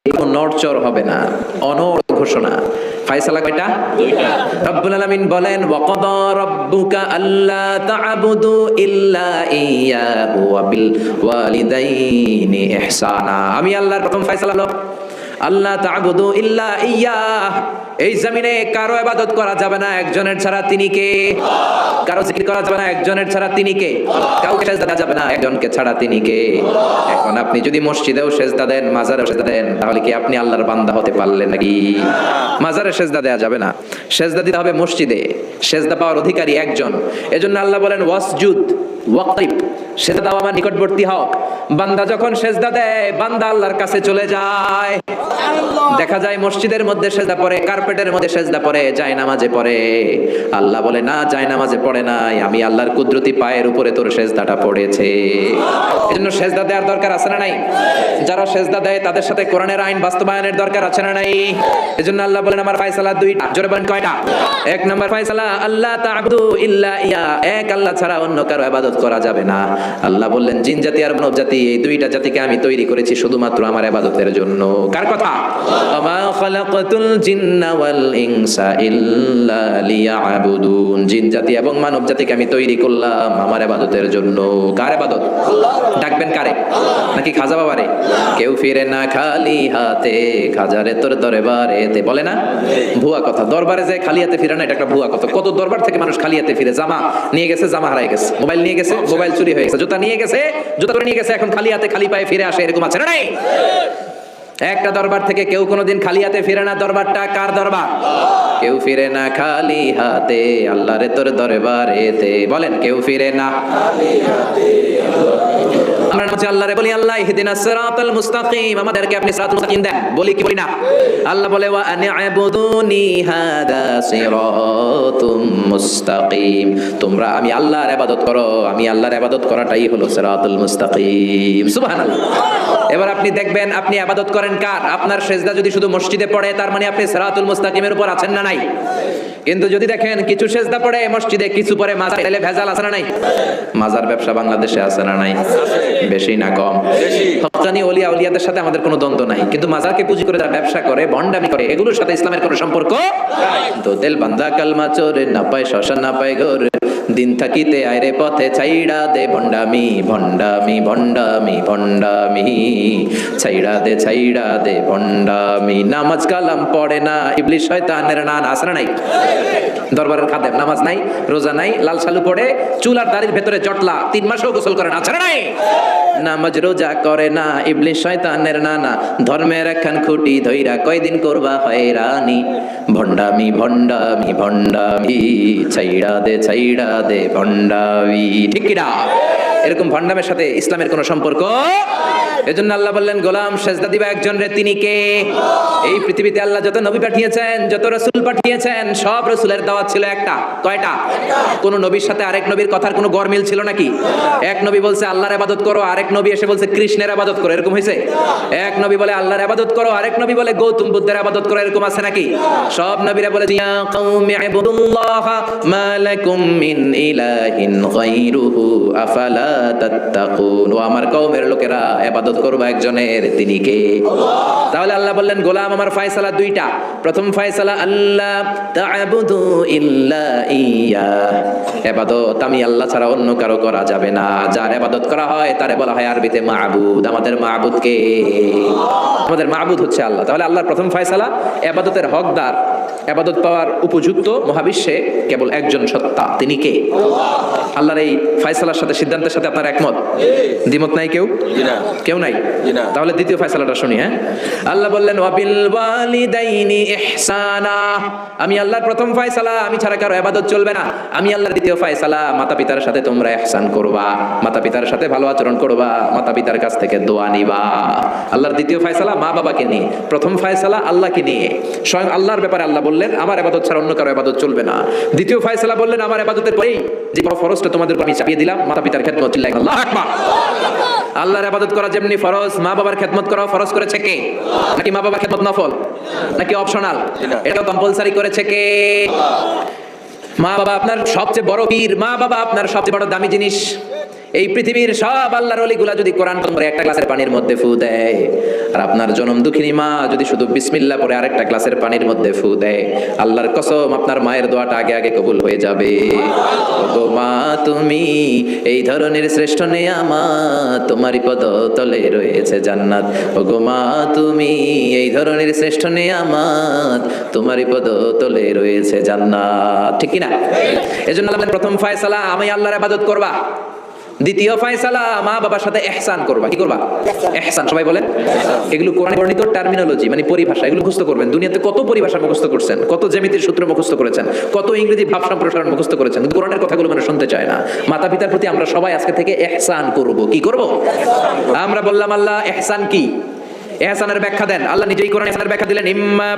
কোনো নড়চড় হবে না, অনড় ঘোষণা। ফায়সালা কয়টা? দুইটা। রব্বুল আলামিন বলেন ওয়াকাদা রাব্বুকা আল্লা তা'বুদু ইল্লা ইয়্যাহু ওয়া বিল ওয়ালিদাইনি ইহসানা। আমি আল্লাহর প্রথম ফায়সালা হলো আল্লাহ তা'বুদু ইল্লা ইয়্যাহ। এই জমিনে কারো ইবাদত করা যাবে না একজনের ছাড়া, তিনি কে? কারো জিকির করা যাবে না একজনের ছাড়া, তিনি কে? কাউকে সেজদা দেওয়া যাবে না একজনকে ছাড়া, তিনি কে? এখন আপনি যদি মসজিদেও সেজদা দেন, মাজারেও সেজদা দেন, তাহলে কি আপনি আল্লাহর বান্দা হতে পারলেন নাকি? মাজারে সেজদা দেওয়া যাবে না, সেজদা দিতে হবে মসজিদে। সেজদা পাওয়ার অধিকারী একজন। এজন্য আল্লাহ বলেন ওয়াসজুদ ওয়াকতারিব, সেজদা দাও আমার নিকটবর্তী হও। বান্দা যখন সেজদা দেয়, বান্দা আল্লাহর কাছে চলে যায়। দেখা যায় মসজিদের মধ্যে সেজদা পড়ে, কার্পেটের মধ্যে সেজদা পড়ে, যায় নামাজে পড়ে। আল্লাহ বলে না, যায় নামাজে পড়ে নাই, আমি আল্লাহর কুদরতি পায়ের উপরে তোর সেজদাটা পড়েছে। এজন্য সেজদা দেওয়ার দরকার আছে না নাই? যারা সেজদা দেয় তাদের সাথে কোরআনের আইন বাস্তবায়নের দরকার আছে না নাই? এজন্য আল্লাহ বলেন আমার ফয়সালা দুইটা। জোরে বলেন কয়টা? এক নম্বর ফয়সালা আল্লাহ তা'বুদু ইল্লা ইয়া, এক আল্লাহ ছাড়া অন্য কারো ইবাদত করা যাবে না। আল্লাহ বললেন জিন জাতি আর মানব জাতি, এই দুইটা জাতিকে আমি তৈরি করেছি শুধুমাত্র আমার ইবাদতের জন্য। কার কথা? ওমা খালাকাতুল জিন্না ওয়াল ইনসা ইল্লা লিয়াবুদুন। জিন জাতি এবং মানব জাতিকে আমি তৈরি করলাম আমার ইবাদতের জন্য। কার ইবাদত? ডাকবেন কারে? নাকি খাজা বাবারে? কেউ ফিরে না খালি হাতে, খাজারে তোর দরবারেতে, বলে না? ভুয়া কথা। দরবারে যে খালি হাতে ফিরে না, এটা একটা ভুয়া কথা। কত দরবার থেকে মানুষ খালি হাতে ফিরে। জামা নিয়ে গেছে, জামা হারাই গেছে। মোবাইল নিয়ে গেছে, মোবাইল চুরি হয়ে গেছে। জুতা নিয়ে গেছে, জুতা করে নিয়ে গেছে, এখন খালি হাতে খালি পায়ে ফিরে আসে, এরকম আছে না নাই? একটা দরবার থেকে কেউ কোনোদিন খালি হাতে ফিরে না। দরবারটা কার দরবার? কেউ ফিরে না খালি হাতে, আল্লাহরে তোর দরবারেতে। বলেন কেউ ফিরে না খালি হাতে। আমরা হচ্ছে আল্লাহরে বলি আল্লাহ ইহদিনাস সিরাতাল মুস্তাকিম, আমাদেরকে আপনি সিরাতাল মুস্তাকিম দেন। বলি কি বলি না? আল্লাহ বলে ওয়া আনি'বুদুনি হাদা সিরাতুম মুস্তাকিম, তোমরা আমি আল্লাহর ইবাদত করো, আমি আল্লাহর ইবাদত করাটাই হলো সিরাতুল মুস্তাকিম। সুবহানাল্লাহ। এবার আপনি দেখবেন আপনি ইবাদত করেন কার? আপনার সেজদা যদি শুধু মসজিদে পড়ে, তার মানে আপনি সিরাতুল মুস্তাকিমের উপর আছেন না নাই? কিন্তু যদি দেখেন কিছু সেজদা পড়ে মসজিদে, কিছু পড়ে মাজারে, তাহলে ভেজাল আছে না নাই? মাজার ব্যবসা বাংলাদেশে আছে না নাই? বেশি না কম? হক্কানি ওলিয়া উলিয়াদের সাথে আমাদের কোনো দ্বন্দ্ব নাই, কিন্তু মাজারকে পুঁজি করে যারা ব্যবসা করে, ভণ্ডামি করে, এগুলোর সাথে ইসলামের কোনো সম্পর্ক নাই। তো তেল বান্দা কালমা চোরে, না পায় শ্মশান না পায় ঘর, দিন থাকিতে আইরে পথে ছাইড়া দে ভণ্ডামি ভণ্ডামি ভণ্ডামি ভণ্ডামি, ছাইড়া দে ভণ্ডামি। নামাজ কালাম পড়ে না, ইবলিস শয়তানের নান, আছে না নাই? দরবারের খাদেম, নামাজ নাই, রোজা নাই, লাল শালু পড়ে, চুল আর দাড়ির ভেতরে জটলা, 3 মাসেও গোসল করে না, আছে না নাই? নামাজ রোজা করে না, ইবলিস শয়তানের নানা, ধর্মের একখান খুঁটি ধইরা কয়দিন করবা হয়রানি, ভণ্ডামি ভণ্ডামি ভণ্ডামি, ছাইড়া দে ভণ্ডামি। ঠিক কি না? এরকম ভণ্ডামের সাথে ইসলামের কোনো সম্পর্ক। এজন্য আল্লাহ বললেন গোলাম সেজদা দিবা একজন রে, তিনি কে? এই পৃথিবীতে আল্লাহ যত নবী পাঠিয়েছেন, যত রাসূল পাঠিয়েছেন, সব রাসূলের দাওয়াত ছিল একটা। কয়টা? কোন নবীর সাথে আরেক নবীর কথার কোনো গরমিল ছিল নাকি? এক নবী বলছে আল্লাহর ইবাদত করো, আরেক নবী এসে বলছে কৃষ্ণের ইবাদত করো, এরকম হয়েছে? এক নবী বলে আল্লাহর ইবাদত করো, আরেক নবী বলে গৌতম বুদ্ধের ইবাদত করো, এরকম আছে নাকি? সব নবীরা বলে ইয়া কওমি ইবুদুল্লাহ মা লাকুম মিন ইলাহিন গায়রুহু আফালা তাত্তাকুন। ও আমার কওমের লোকেরা, ইবাদত করবা একজনের, তিনি কে? তাহলে আল্লাহ বললেন গোলাম আমার ফয়সালা দুইটা। প্রথম ফয়সালা আল্লাহ তা'বুদু ইল্লা ইয়া, ইবাদত আমি আল্লাহ ছাড়া অন্য কারো করা যাবে না। যার ইবাদত করা হয় তারে বলা হয় আরবিতে মাবুদ। আমাদের মাবুদ কে? আমাদের মাবুদ হচ্ছে আল্লাহ। তাহলে আল্লাহর প্রথম ফয়সালা, ইবাদতের হকদার, ইবাদত পাওয়ার উপযুক্ত মহাবিশ্বে কেবল একজন সত্তা, তিনি কে? আল্লাহর এই ফয়সালার সাথে, সিদ্ধান্তের সাথে আপনার একমত? দ্বিমত নাই কেউ? কেউ নাই? তাহলে দ্বিতীয় ফয়সালাটা শুনি। হ্যাঁ, আল্লাহ বললেন ওয়াবিল ওয়ালিদাইনি ইহসানা, আমি আল্লাহর প্রথম ফয়সালা, আমি ছাড়া কারো ইবাদত চলবে না। আমি আল্লাহর দ্বিতীয় ফয়সালা, মাতা পিতার সাথে তোমরা ইহসান করবা, মাতা পিতার সাথে ভালো আচরণ করবা, মাতা পিতার কাছ থেকে দোয়া নিবা। আল্লাহর দ্বিতীয় ফয়সালা মা বাবাকে নিয়ে, প্রথম ফয়সালা আল্লাহকে নিয়ে। স্বয়ং আল্লাহর ব্যাপারে আল্লাহ বললেন আমার ইবাদত ছাড়া অন্য কারো ইবাদত চলবে না। দ্বিতীয় ফয়সালা বললেন আমার ইবাদতের পরেই যে ফরজটা তোমাদের উপর আমি চাপিয়ে দিলাম, মাতা পিতার খেদমত, চিল্লাইন আল্লাহু আকবার। আল্লাহর ইবাদত করা যেমনি ফরজ, মা বাবার খেদমত করা ফরজ করেছে কে? নাকি মা বাবার খেদমত নফল নাকি অপশনাল? এটা কম্পালসারি করেছে কে? মা বাবা আপনার সবচেয়ে বড় বীর, মা বাবা আপনার সবচেয়ে বড় দামি জিনিস। এই পৃথিবীর সব আল্লাহর ওলিগুলা যদি কোরআন করে একটা গ্লাসের পানির মধ্যে ফু দেয়, আর আপনার জনম দুঃখিনী মা যদি শুধু বিসমিল্লাহ পড়ে আরেকটা গ্লাসের পানির মধ্যে ফু দেয়, আল্লাহর কসম আপনার মায়ের দোয়াটা আগে আগে কবুল হয়ে যাবে। ওগো মা তুমি এই ধরনের শ্রেষ্ঠ নেয়ামত, তোমারই পদতলে রয়েছে জান্নাত। ওগো মা তুমি এই ধরনের শ্রেষ্ঠ নেয়ামত, তোমারই পদতলে রয়েছে জান্নাত। ঠিক কি না? এজন্য আল্লাহ প্রথম ফয়সালা আমি আল্লাহর ইবাদত করবা, দ্বিতীয় ফয়সালা মা বাবার সাথে ইহসান করবা। কি করবা? ইহসান। সবাই বলেন। এগুলো কোরআনে বর্ণিত টার্মিনোলজি, মানে পরিভাষা, এগুলো মুখস্থ করবেন। দুনিয়াতে কত পরিভাষা মুখস্থ করছেন, কত জ্যামিতির সূত্র মুখস্থ করেছেন, কত ইংরেজি ভাব সম্প্রসারণ মুখস্থ করেছেন, কিন্তু কোরআনের কথাগুলো মানে শুনতে চায় না। মাতা পিতার প্রতি আমরা সবাই আজকে থেকে ইহসান করব। কি করব? আমরা বললাম আল্লাহ ইহসান কি? ইহসানের ব্যাখ্যা দেন। আল্লাহ নিজেই কোরআনে ইহসানের ব্যাখ্যা দিলেন, ইম্মা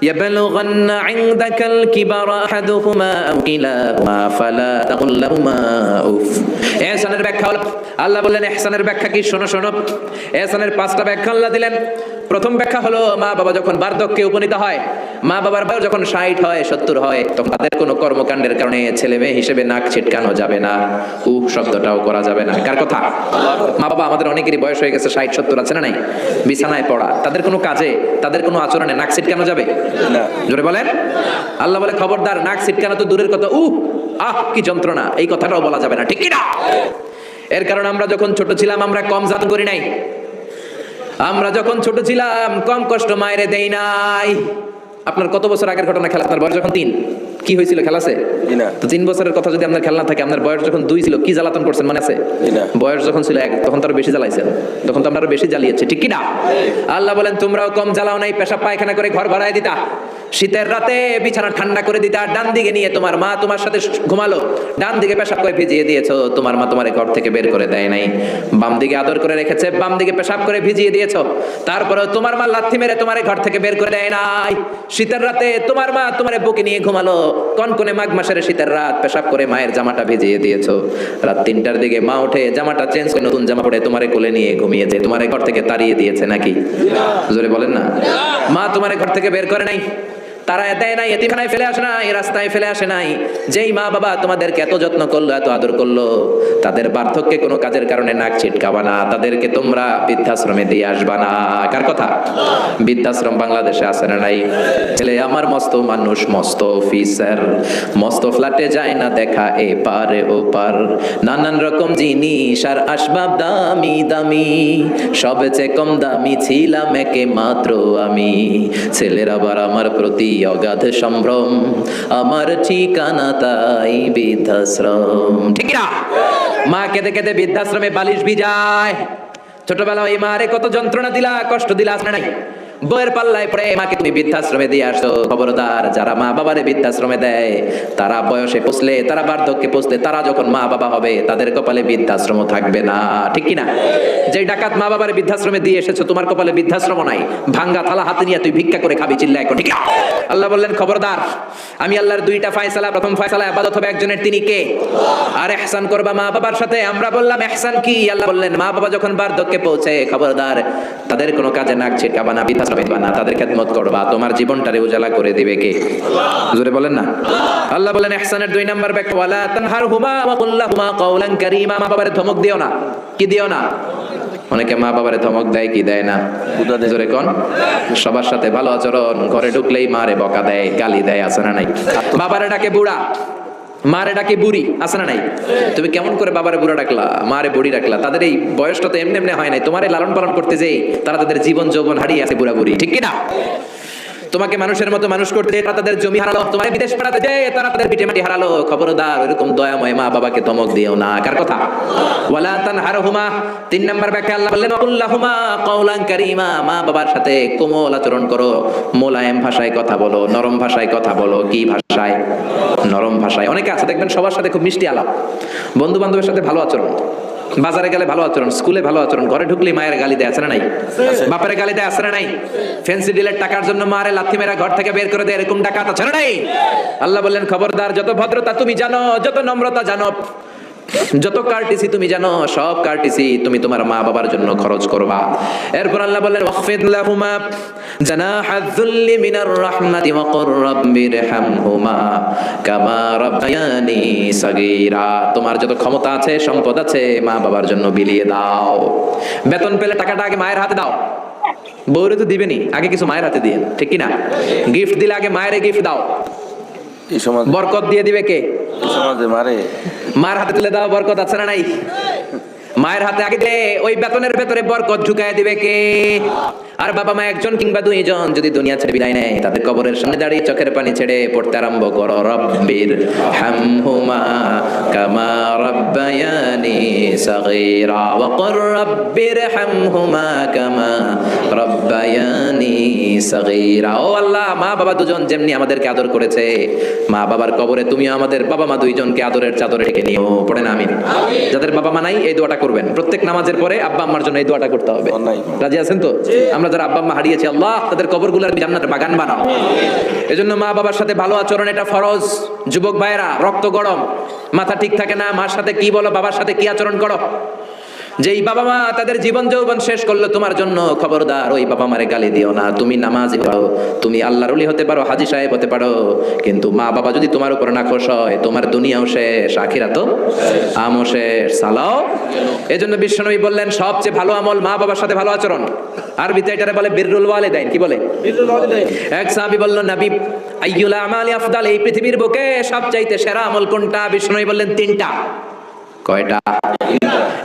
ইয়াবলুগান্না ইনদাকাল কিবারা আহাদুহুমা আও কিলাহুমা ফালা তাকুল লাহুমা উফ। ইহসানের ব্যাখ্যা হলো, আল্লাহ বললেন ইহসানের ব্যাখ্যা কি? শোনো শোনো। ইহসানের 5টা ব্যাখ্যা আল্লাহ দিলেন। প্রথম ব্যাখ্যা হলো, মা বাবা যখন বার্ধক্যে উপনীত হয়, মা বাবার বয়স যখন 60 হয় 70 হয়, তখন তাদের কোনো কর্মকাণ্ডের কারণে ছেলে মেয়ে হিসেবে নাক ছিটকানো যাবে না, শব্দটাও করা যাবে না। কার কথা? মা বাবা আমাদের অনেকেরই বয়স হয়ে গেছে 60-70, আছে না নাই? বিছানায় পড়া, তাদের কোনো কাজে তাদের কোনো আচরণে নাক ছিটকানো যাবে না। জোরে বলেন। আল্লাহ বলে খবরদার, নাক ছিটকানো তো দূরের কথা, কি যন্ত্রণা, এই কথাটাও বলা যাবে না। ঠিক কি না? এর কারণ আমরা যখন ছোট ছিলাম আমরা কম জাত করি নাই। আমরা যখন ছোট ছিলাম কম কষ্ট মায়েরে দেই নাই। আপনার কত বছর আগের ঘটনা? খেলা, আপনার বয়স যখন 3, কি হয়েছিল? খেলা আছে তো 3 বছরের কথা যদি আপনার খেলা না থাকে, আপনার বয়স যখন 2 ছিল কি জ্বালাতন করছেন মনে আছে? বয়স যখন ছিল 1 তখন তো আরো বেশি জ্বালাইছেন, তখন তো আপনারা বেশি জ্বালিয়েছে। ঠিক কি না? আল্লাহ বলেন তোমরাও কম জ্বালাও নাই, পেশাব পায়খানা করে ঘর ভাড়ায় দিতা, শীতের রাতে বিছানা ঠান্ডা করে দিতা, ডান দিকে নিয়ে তোমার মা তোমার সাথে ঘুমালো, ডান দিকে পেশাব করে ভিজিয়ে দিয়েছো, তোমার মা তোমার ঘর থেকে বের করে দেয় নাই, বাম দিকে আদর করে রেখেছে, বাম দিকে পেশাব করে ভিজিয়ে দিয়েছো, তারপরে তোমার মা লাথি মেরে তোমার ঘর থেকে বের করে দেয় নাই। শীতের রাতে তোমার মা তোমার বুকে নিয়ে ঘুমালো, কনকনে মাঘ মাসের শীতের রাত, পেশাব করে মায়ের জামাটা ভিজিয়ে দিয়েছো, রাত 3টার দিকে মা উঠে জামাটা চেঞ্জ করে নতুন জামা পরে তোমারে কোলে নিয়ে ঘুমিয়েছে, তোমার ঘর থেকে তাড়িয়ে দিয়েছে নাকি? জোরে বলেন না। মা তোমার ঘর থেকে বের করে নাই, তারা দেয় নাই, এতিমখানায় ফেলে আসে নাই, রাস্তায় ফেলে আসে নাই। যেই মা বাবা তোমাদেরকে এত যত্ন করলো, এত আদর করলো, তাদের বার্ধক্যে কোনো কাজের কারণে নাক ছিটকাবা না, তাদেরকে তোমরা বৃদ্ধাশ্রমে দিয়ে আসবা না। কার কথা? বৃদ্ধাশ্রম বাংলাদেশে আছে না নাই? ছেলে আমার মস্ত মানুষ, মস্ত অফিসার, মস্ত ফ্ল্যাটে যায় না দেখা এ পারে ও পার, নানান রকম জিনিস আর আসবাব দামি দামি, সবচেয়ে কম দামি ছিলাম একে মাত্র আমি। ছেলের আবার আমার প্রতি অগাধ সম্ভ্রম, আমার ঠিকানা তাই বৃদ্ধাশ্রম। ঠিক না? মা কেঁদে কেঁদে বৃদ্ধাশ্রমে বালিশ ভিজায়। ছোটবেলা ওই মারে কত যন্ত্রণা দিলা, কষ্ট দিলা, আসলে নাই? বইয়ের পাল্লায় পড়ে মাকে তুমি বৃদ্ধাশ্রমে দিয়ে আসছো। খবরদার, যারা মা বাবারে বৃদ্ধাশ্রমে দেয় তারা বয়সে পৌঁছলে, তারা বার্ধক্যে পৌঁছলে, তারা যখন মা বাবা হবে তাদের কপালে বৃদ্ধাশ্রম থাকবে না। ঠিক কি না? যে ডাকাত মা বাবারে বৃদ্ধাশ্রমে দিয়ে এসেছো, তোমার কপালে বৃদ্ধাশ্রম নাই, ভাঙ্গা থালা হাতে নিয়ে তুই ভিক্ষা করে খাবি, চিল্লা এখন। ঠিক না? আল্লাহ বললেন খবরদার, আমি আল্লাহর 2টা ফয়সালা। প্রথম ফয়সালা ইবাদত হবে একজনের, তিনি কে? আর ইহসান করবা মা বাবার সাথে। আমরা বললাম ইহসান কি? আল্লাহ বললেন মা বাবা যখন বার্ধক্যে পৌঁছে, খবরদার তাদের কোনো কাজে নাক ছিটকাবা না, বৃদ্ধাশ্রমে দিবা না, তাদের খেদমত করবা। তোমার জীবনটারে উজালা করে দিবে কে? জোরে বলেন না। আল্লাহ বলেন ইহসানের 2 নাম্বার ব্যাখ্যা, ওয়ালা তানহারহুমা ওয়া কুল লাহুমা কাওলান কারীমা। মা বাবারে ধমক দিও না। কি দিও না? অনেকে মা বাবারে ধমক দেয়, কি দেয় না? জোরে কোন? সবার সাথে ভালো আচরণ, ঘরে ঢুকলেই মারে বকা দেয়, গালি দেয়, আছে না নাই? বাবারে ডাকে বুড়া, মারে ডাকে বুড়ি, আছে না নাই? তুমি কেমন করে বাবারে বুড়া ডাকলা, মারে বুড়ি ডাকলা? তাদের এই বয়সটা তো এমনি এমনি হয় নাই। তোমারে লালন পালন করতে যেই তারা তাদের জীবন যৌবন হারিয়ে আছে বুড়া বুড়ি। ঠিক কি না? তোমাকে মানুষের মতো মানুষ করতে তারা তাদের জমি হারালো, তোমার বিদেশ পাঠাতে যে তারা তাদের ভিটে মাটি হারালো। খবরদার, এরকম দয়াময় মা বাবাকে ধমক দিও না। কার কথা? ওয়ালা তানহারহুমা। 3 নাম্বার ব্যাখ্যা আল্লাহ বললেন কুল্লাহুমা কাওলান কারীমা। মা বাবার সাথে কোমল আচরণ করো, মোলায়েম ভাষায় কথা বলো, নরম ভাষায় কথা বলো। কি ভাষায়? নরম ভাষায়। অনেকে আছে দেখবেন সবার সাথে খুব মিষ্টি আলাপ, বন্ধু বান্ধবের সাথে ভালো আচরণ, বাজারে গেলে ভালো আচরণ, স্কুলে ভালো আচরণ, ঘরে ঢুকলে মায়ের গালি দেয়, আছে না নাই? বাপের গালি দেয়, আছে না নাই? ফ্যান্সি ডিলের টাকার জন্য মারে লাথি মেরা ঘর থেকে বের করে দেয়, এরকম ডাকাত আছে না নাই? আল্লাহ বললেন খবরদার, যত ভদ্রতা তুমি জানো, যত নম্রতা জানো, যত কার্টিসি তুমি জানো সব কার্টিসি তুমি তোমার মা বাবার জন্য খরচ করবা। এরপর আল্লাহ বললেন ওয়াখফিদ লাহুমা জানাহায যুল্লি মিনার রাহমাতি ওয়া কুর রাব্বিরহামহুমা কামা রাব্বায়ানি সাগীরা। তোমার যত ক্ষমতা আছে সম্পদ আছে মা বাবার জন্য বিলিয়ে দাও। বেতন পেলে টাকাটা আগে মায়ের হাতে দাও। বউরে তো দিবেনি, আগে কিছু মায়ের হাতে দিয়ে, ঠিক কি না? গিফট দিলে আগে মায়ের গিফট দাও। এই সমাজ বরকত দিয়ে দিবে কে? সমাজে মারে মার হাতে তুলে দাও, বরকত আছে না নাই? মায়ের হাতে আগে দে, ওই বেতনের ভেতরে বরকত ঢুকায় দিবে কে? আর বাবা মা একজন কিংবা দুইজন যদি দুনিয়া ছেড়ে বিদায় নেয়, তাদের কবরের সামনে দাঁড়িয়ে চোখের পানি ছেড়ে পড়তে আরম্ভ করো রব্বির হামহুমা কামা রাব্বায়ানি সাগীরা ওয়া কুর রাব্বির হামহুমা কামা রাব্বায়ানি সাগীরা। ও আল্লাহ, মা বাবা দুজন যেমনি আমাদেরকে আদর করেছে, মা বাবার কবরে তুমিও আমাদের বাবা মা দুইজনকে আদরের চাদরে ঢেকে নিও। পড়েন আমিন। যাদের বাবা মা নাই এই দোয়াটা করবেন, প্রত্যেক নামাজের পরে আব্বা আম্মার জন্য এই দোয়াটা করতে হবে। রাজি আছেন তো? আমরা যারা আব্বা আম্মা হারিয়েছি, আল্লাহ তাদের কবরগুলোর জান্নাতের বাগান বানাও। এজন্য মা বাবার সাথে ভালো আচরণ এটা ফরজ। যুবক ভাইয়েরা, রক্ত গরম, মাথা ঠিক থাকে না, মার সাথে কি বলো, বাবার সাথে কি আচরণ করো। যেই বাবা মা তাদের জীবন যৌবন শেষ করলো তোমার জন্য, খবরদার ওই বাবা মারে গালি দিও না। তুমি নামাজি পাও, তুমি আল্লাহর ওলি হতে পারো, হাজী সাহেব হতে পারো, কিন্তু মা বাবা যদি তোমার উপর নাখোশ হয়, তোমার দুনিয়াও শেষ, আখিরাতও আমও শেষ। সালাও। এজন্য বিশ্বনবী বললেন সবচেয়ে ভালো আমল মা বাবার সাথে ভালো আচরণ। আরবিতে এটারে বলে বিররুল ওয়ালিদাইন। কি বলে? বিররুল ওয়ালিদাইন। এক সাহাবী বলল, নবী আইয়ুল আমালি আফদাল, এই পৃথিবীর বুকে সবচাইতে সেরা আমল কোনটা? বিশ্বনবী বললেন তিনটা। কয়টা?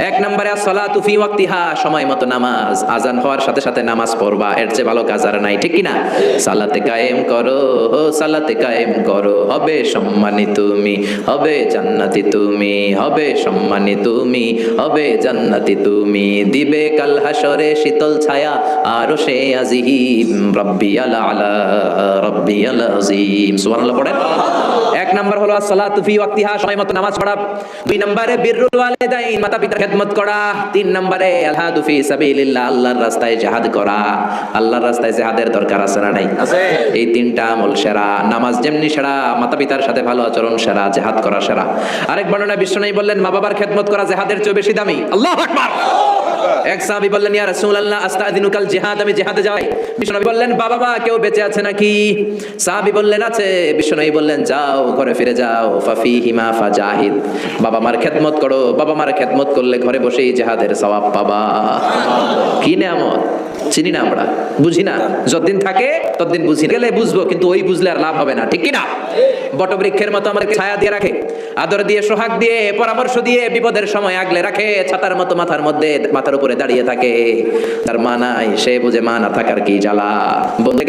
এক নম্বরে আসসালাতু ফি ওয়াক্তিহা, সময় মতো নামাজ, আজান হওয়ার সাথে সাথে নামাজ পড়বা, এর চেয়ে ভালো কাজ আর নাই, ঠিক কি না? সালাতে কায়েম করো, সালাতে কায়েম করো, হবে সম্মানী তুমি, হবে জান্নাতি তুমি, হবে সম্মানী তুমি, হবে জান্নাতি তুমি, দিবে কাল হাসরে শীতল ছায়া আরশে আজিম, রাব্বিয়াল আলা রাব্বিয়াল আযীম। সুবহানাল্লাহ পড়েন। এক নাম্বার হলো আসসালাতু ফি ওয়াক্তিহা, সময় মতো নামাজ পড়া। দুই নম্বরে বিররুল ওয়ালিদাইন, মাতা পিতার খেদমত করা। তিন নম্বরে আলহাদু ফি সাবিলিল্লাহ, আল্লাহর রাস্তায় জিহাদ করা। আল্লাহর রাস্তায় জিহাদের দরকার আছে না নাই? আছে। এই তিনটা আমল সেরা। নামাজ যেমনি সেরা, মাতা পিতার সাথে ভালো আচরণ সেরা, জিহাদ করা সেরা। আরেক বর্ণনা বিশ্বনবী বললেন মা বাবার খেদমত করা জিহাদের চেয়ে বেশি দামি। আল্লাহু আকবার। এক সাহাবী বললেন ইয়া রাসূলুল্লাহ আস্তাযিনুকাল জিহাদ, আমি জিহাদে যাই। বিশ্বনবী বললেন বাবা মা কেউ বেঁচে আছে নাকি? সাহাবী বললেন আছে। বিশ্বনবী বললেন যাও, ঘরে ফিরে যাও, ফাফিহিমা ফাজাহিদ, বাবা মার খেদমত করো, বাবা মার খেদমত করলে ঘরে বসেই জিহাদের সওয়াব পাবা। কি নিয়ামত চিনি না আমরা, বুঝি না। যতদিন থাকে ততদিন বুঝি, গেলে বুঝবো, কিন্তু ওই বুঝলে আর লাভ হবে না, ঠিক কি না? বটবৃক্ষের মতো আমাদেরকে ছায়া দিয়ে রাখে, আদর দিয়ে, সোহাগ দিয়ে, পরামর্শ দিয়ে, বিপদের সময় আগলে রাখে, ছাতার মতো মাথার মধ্যে, মাথার উপরে দাঁড়িয়ে থাকে। তার মা নাই, সে বুঝে মা না থাকার কি জ্বালা। বলতে